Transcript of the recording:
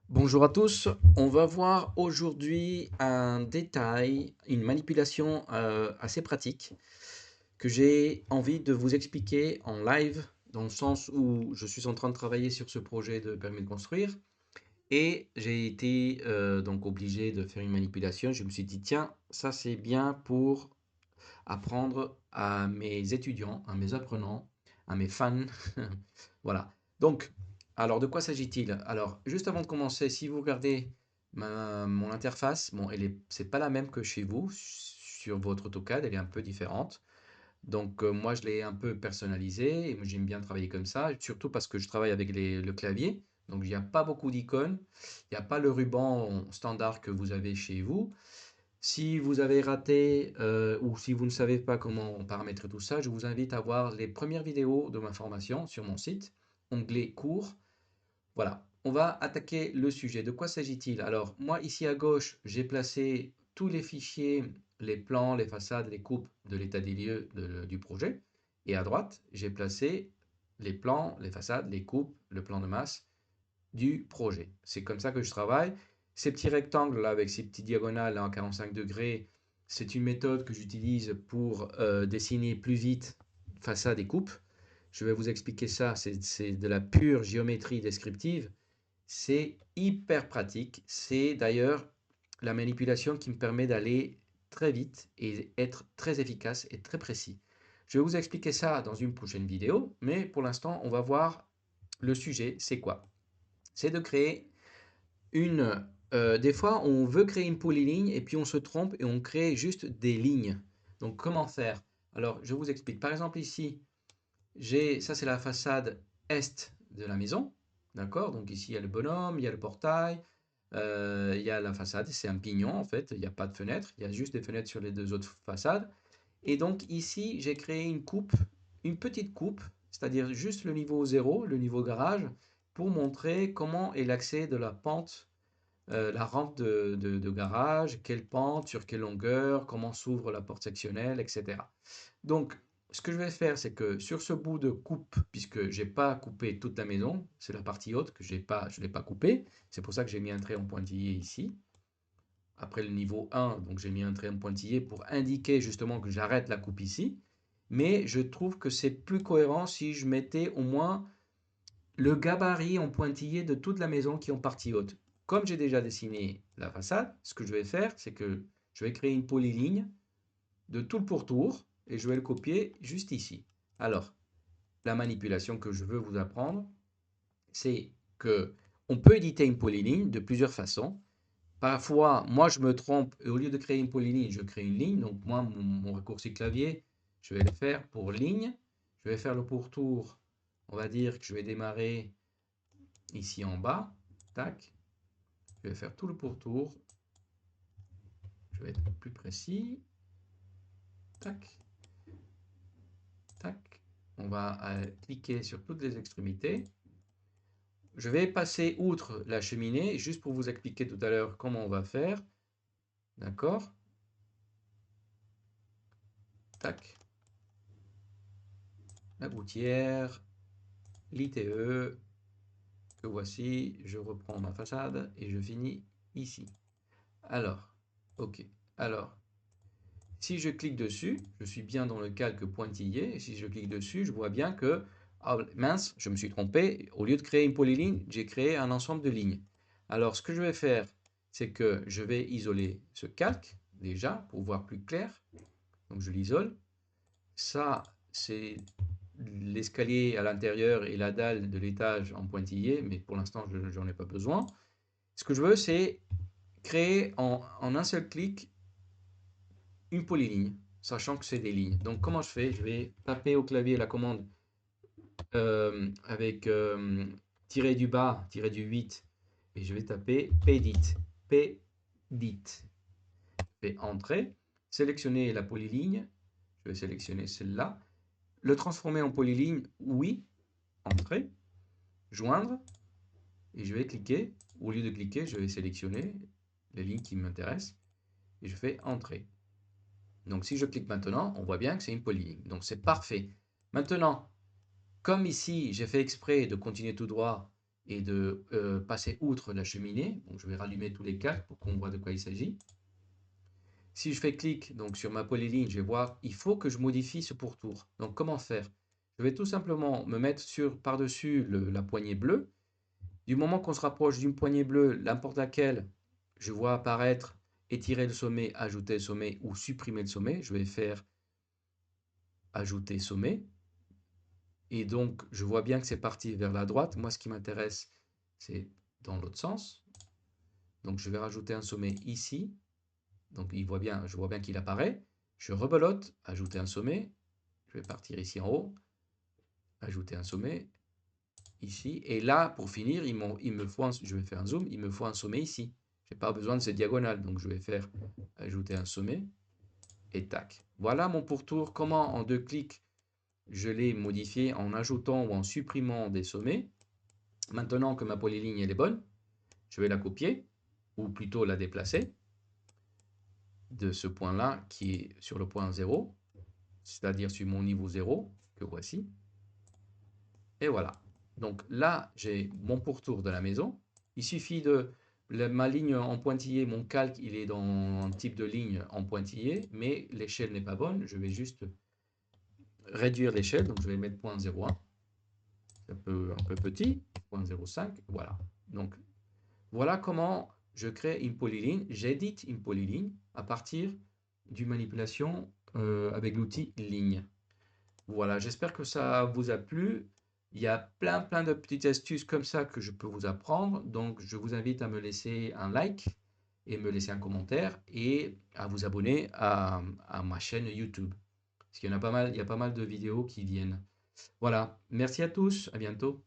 Bonjour à tous, on va voir aujourd'hui un détail, une manipulation assez pratique que j'ai envie de vous expliquer en live, dans le sens où je suis en train de travailler sur ce projet de permis de construire et j'ai été donc obligé de faire une manipulation. Je me suis dit, tiens, ça c'est bien pour apprendre à mes étudiants, à mes apprenants, à mes fans. Voilà. Donc, alors de quoi s'agit-il? Alors, juste avant de commencer, si vous regardez mon interface, bon, c'est pas la même que chez vous sur votre AutoCAD, elle est un peu différente. Donc, moi, je l'ai un peu personnalisé et moi, j'aime bien travailler comme ça, surtout parce que je travaille avec le clavier. Donc, il n'y a pas beaucoup d'icônes, il n'y a pas le ruban standard que vous avez chez vous. Si vous avez raté ou si vous ne savez pas comment paramétrer tout ça, je vous invite à voir les premières vidéos de ma formation sur mon site, onglet cours. Voilà, on va attaquer le sujet. De quoi s'agit-il? Alors, moi, ici à gauche, j'ai placé tous les fichiers, les plans, les façades, les coupes de l'état des lieux du projet. Et à droite, j'ai placé les plans, les façades, les coupes, le plan de masse du projet. C'est comme ça que je travaille. Ces petits rectangles là avec ces petits diagonales en 45 degrés, c'est une méthode que j'utilise pour dessiner plus vite façade et coupe. Je vais vous expliquer ça, c'est de la pure géométrie descriptive. C'est hyper pratique. C'est d'ailleurs la manipulation qui me permet d'aller très vite et être très efficace et très précis. Je vais vous expliquer ça dans une prochaine vidéo, mais pour l'instant, on va voir le sujet, c'est quoi? C'est de créer des fois, on veut créer une polyligne et puis on se trompe et on crée juste des lignes. Donc, comment faire? Alors, je vous explique. Par exemple, ici, ça c'est la façade est de la maison. D'accord? Donc, ici, il y a le bonhomme, il y a le portail, il y a la façade. C'est un pignon, en fait. Il n'y a pas de fenêtre. Il y a juste des fenêtres sur les deux autres façades. Et donc, ici, j'ai créé une coupe, une petite coupe, c'est-à-dire juste le niveau zéro, le niveau garage, pour montrer comment est l'accès de la pente la rampe de garage, quelle pente, sur quelle longueur, comment s'ouvre la porte sectionnelle, etc. Donc, ce que je vais faire, c'est que sur ce bout de coupe, puisque j'ai pas coupé toute la maison, c'est la partie haute que je l'ai pas coupée, c'est pour ça que j'ai mis un trait en pointillé ici. Après le niveau 1, donc j'ai mis un trait en pointillé pour indiquer justement que j'arrête la coupe ici. Mais je trouve que c'est plus cohérent si je mettais au moins le gabarit en pointillé de toute la maison qui est en partie haute. Comme j'ai déjà dessiné la façade, ce que je vais faire, c'est que je vais créer une polyligne de tout le pourtour et je vais le copier juste ici. Alors, la manipulation que je veux vous apprendre, c'est que on peut éditer une polyligne de plusieurs façons. Parfois, moi, je me trompe et au lieu de créer une polyligne, je crée une ligne. Donc, moi, mon raccourci clavier, je vais le faire pour ligne. Je vais faire le pourtour. On va dire que je vais démarrer ici en bas. Tac. Je vais faire tout le pourtour. Je vais être plus précis. Tac. Tac. On va cliquer sur toutes les extrémités. Je vais passer outre la cheminée, juste pour vous expliquer tout à l'heure comment on va faire. D'accord? Tac. La gouttière, l'ITE, que voici. Je reprends ma façade et je finis ici. Alors, ok. Alors, si je clique dessus, je suis bien dans le calque pointillé, et si je clique dessus, je vois bien que, ah mince, je me suis trompé, au lieu de créer une polyligne, j'ai créé un ensemble de lignes. Alors, ce que je vais faire, c'est que je vais isoler ce calque, déjà, pour voir plus clair. Donc, je l'isole. Ça, c'est l'escalier à l'intérieur et la dalle de l'étage en pointillé, mais pour l'instant, je n'en ai pas besoin. Ce que je veux, c'est créer en un seul clic une polyligne, sachant que c'est des lignes. Donc, comment je fais? Je vais taper au clavier la commande avec tirer du bas, tirer du 8, et je vais taper Pedit. Pedit. Je vais entrer, sélectionner la polyligne, je vais sélectionner celle-là, le transformer en polyligne, oui, entrer, joindre, et je vais cliquer. Au lieu de cliquer, je vais sélectionner les lignes qui m'intéressent, et je fais entrer. Donc si je clique maintenant, on voit bien que c'est une polyligne. Donc c'est parfait. Maintenant, comme ici, j'ai fait exprès de continuer tout droit et de passer outre la cheminée. Donc, je vais rallumer tous les quatre pour qu'on voit de quoi il s'agit. Si je fais clic donc, sur ma polyligne, je vais voir, il faut que je modifie ce pourtour. Donc, comment faire? Je vais tout simplement me mettre par-dessus la poignée bleue. Du moment qu'on se rapproche d'une poignée bleue, n'importe laquelle, je vois apparaître étirer le sommet, ajouter le sommet ou supprimer le sommet. Je vais faire ajouter sommet. Et donc, je vois bien que c'est parti vers la droite. Moi, ce qui m'intéresse, c'est dans l'autre sens. Donc, je vais rajouter un sommet ici. Donc, je vois bien qu'il apparaît. Je rebelote, ajouter un sommet. Je vais partir ici en haut, ajouter un sommet ici. Et là, pour finir, je vais faire un zoom, il me faut un sommet ici. Je n'ai pas besoin de cette diagonale. Donc, je vais faire ajouter un sommet et tac. Voilà mon pourtour. Comment en 2 clics je l'ai modifié en ajoutant ou en supprimant des sommets. Maintenant que ma polyligne elle est bonne, je vais la copier, ou plutôt la déplacer de ce point-là qui est sur le point 0, c'est-à-dire sur mon niveau 0, que voici. Et voilà. Donc là, j'ai mon pourtour de la maison. Il suffit de... ma ligne en pointillé, mon calque, il est dans un type de ligne en pointillé, mais l'échelle n'est pas bonne. Je vais juste réduire l'échelle, donc je vais mettre 0.01. C'est un peu petit, 0.05, voilà. Donc voilà comment je crée une polyligne, j'édite une polyligne à partir d'une manipulation avec l'outil ligne. Voilà, j'espère que ça vous a plu. Il y a plein de petites astuces comme ça que je peux vous apprendre. Donc je vous invite à me laisser un like et me laisser un commentaire et à vous abonner à ma chaîne YouTube. Parce qu'il y en a pas mal, il y a pas mal de vidéos qui viennent. Voilà, merci à tous, à bientôt.